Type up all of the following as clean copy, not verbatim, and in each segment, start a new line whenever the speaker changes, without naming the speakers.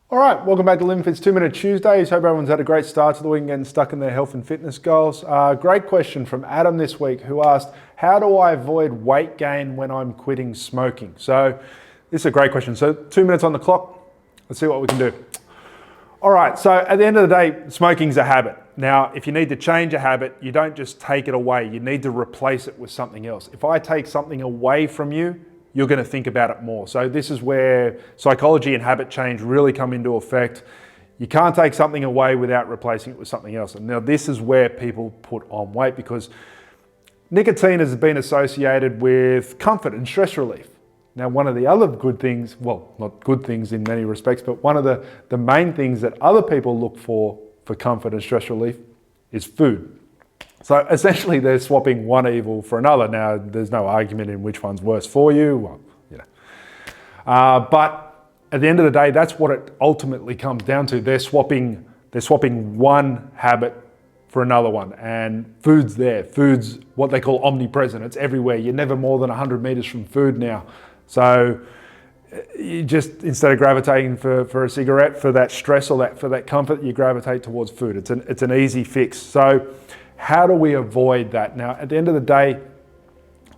All right, welcome back to LimFit's 2-Minute Tuesdays. Hope everyone's had a great start to the week and getting stuck in their health and fitness goals. Great question from Adam this week, who asked, how do I avoid weight gain when I'm quitting smoking? So this is a great question. So 2 minutes on the clock. Let's see what we can do. All right, so at the end of the day, smoking's a habit. Now, if you need to change a habit, you don't just take it away. You need to replace it with something else. If I take something away from you, you're going to think about it more. So this is where psychology and habit change really come into effect. You can't take something away without replacing it with something else. And now this is where people put on weight, because nicotine has been associated with comfort and stress relief. Now, one of the other good things, well, not good things in many respects, but one of the main things that other people look for comfort and stress relief is food. So essentially they're swapping one evil for another. Now, there's no argument in which one's worse for you. Well, but at the end of the day, that's what it ultimately comes down to. They're swapping one habit for another one, and food's there. Food's what they call omnipresent. It's everywhere. You're never more than 100 meters from food now. So you just, instead of gravitating for a cigarette, for that stress or for that comfort, you gravitate towards food. It's an easy fix. So how do we avoid that? Now, at the end of the day,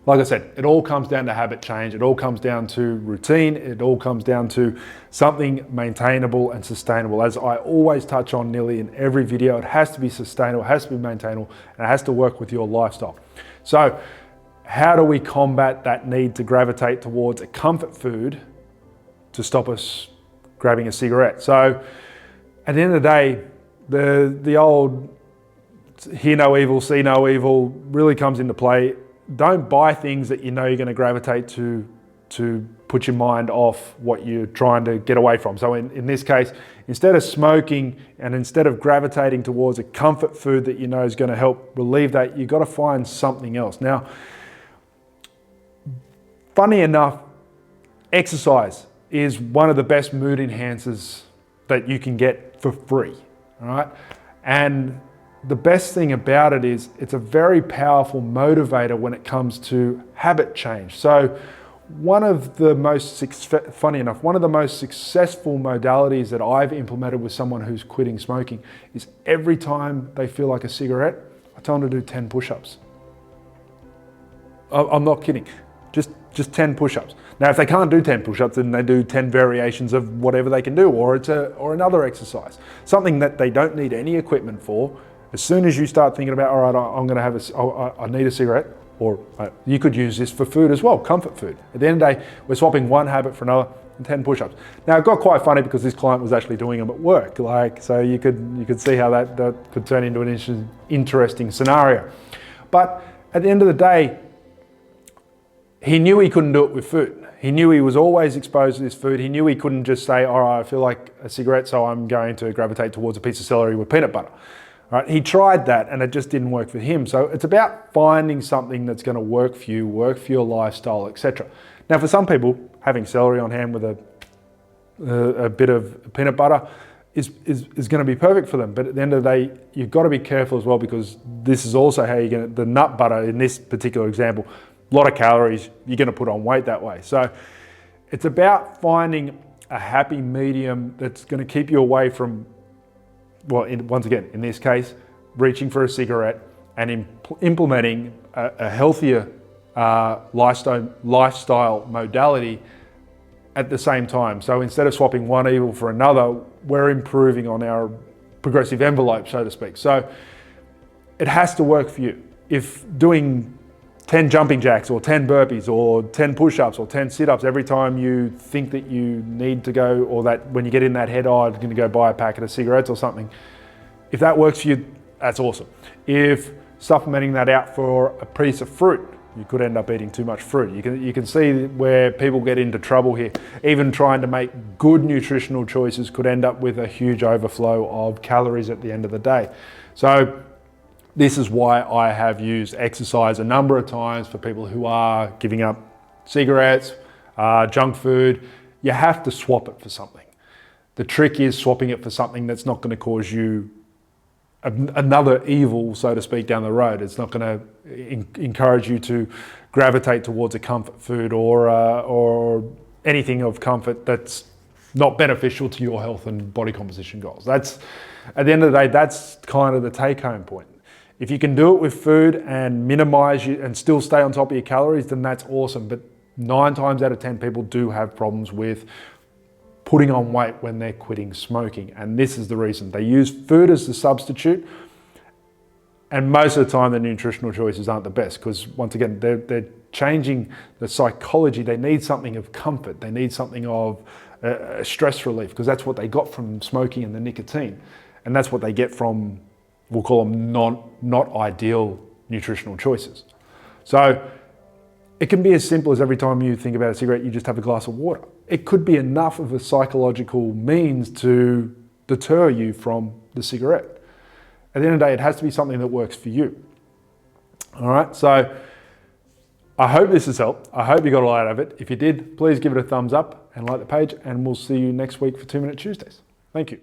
like I said, it all comes down to habit change. It all comes down to routine. It all comes down to something maintainable and sustainable. As I always touch on nearly in every video, it has to be sustainable, it has to be maintainable, and it has to work with your lifestyle. So how do we combat that need to gravitate towards a comfort food to stop us grabbing a cigarette? So at the end of the day, the old hear no evil, see no evil really comes into play. Don't buy things that you know you're going to gravitate to put your mind off what you're trying to get away from. So in this case, instead of smoking and instead of gravitating towards a comfort food that you know is going to help relieve that, you've got to find something else. Now, funny enough, exercise is one of the best mood enhancers that you can get for free, all right? And the best thing about it is it's a very powerful motivator when it comes to habit change. So one of the most successful modalities that I've implemented with someone who's quitting smoking is every time they feel like a cigarette, I tell them to do 10 push-ups. I'm not kidding. Just 10 push-ups. Now, if they can't do 10 push-ups, then they do 10 variations of whatever they can do, or another exercise. Something that they don't need any equipment for. As soon as you start thinking about, all right, I'm going to have I need a cigarette, or you could use this for food as well, comfort food. At the end of the day, we're swapping one habit for another, and 10 push-ups. Now, it got quite funny because this client was actually doing them at work, so you could see how that could turn into an interesting scenario. But at the end of the day, he knew he couldn't do it with food. He knew he was always exposed to this food. He knew he couldn't just say, all right, I feel like a cigarette, so I'm going to gravitate towards a piece of celery with peanut butter. Right? He tried that and it just didn't work for him. So it's about finding something that's going to work for you, work for your lifestyle, etc. Now, for some people, having celery on hand with a bit of peanut butter is going to be perfect for them. But at the end of the day, you've got to be careful as well, because this is also how you're going to, the nut butter in this particular example, a lot of calories, you're going to put on weight that way. So it's about finding a happy medium that's going to keep you away from, well, once again, in this case, reaching for a cigarette and implementing a healthier lifestyle modality at the same time. So instead of swapping one evil for another, we're improving on our progressive envelope, so to speak. So it has to work for you. If doing 10 jumping jacks or 10 burpees or 10 push-ups or 10 sit-ups every time you think that you need to go, or that when you get in that head, oh, I'm going to go buy a packet of cigarettes or something, if that works for you, that's awesome. If supplementing that out for a piece of fruit, you could end up eating too much fruit. You can see where people get into trouble here. Even trying to make good nutritional choices could end up with a huge overflow of calories at the end of the day. So this is why I have used exercise a number of times for people who are giving up cigarettes, junk food. You have to swap it for something. The trick is swapping it for something that's not going to cause you another evil, so to speak, down the road. It's not going to encourage you to gravitate towards a comfort food or anything of comfort that's not beneficial to your health and body composition goals. That's, at the end of the day, that's kind of the take-home point. If you can do it with food and minimize and still stay on top of your calories, then that's awesome. But 9 times out of 10 people do have problems with putting on weight when they're quitting smoking. And this is the reason. They use food as the substitute. And most of the time, the nutritional choices aren't the best because, once again, they're changing the psychology. They need something of comfort. They need something of stress relief because that's what they got from smoking and the nicotine. And that's what they get from, we'll call them not ideal nutritional choices. So it can be as simple as every time you think about a cigarette, you just have a glass of water. It could be enough of a psychological means to deter you from the cigarette. At the end of the day, it has to be something that works for you. All right, so I hope this has helped. I hope you got a lot out of it. If you did, please give it a thumbs up and like the page, and we'll see you next week for 2 Minute Tuesdays. Thank you.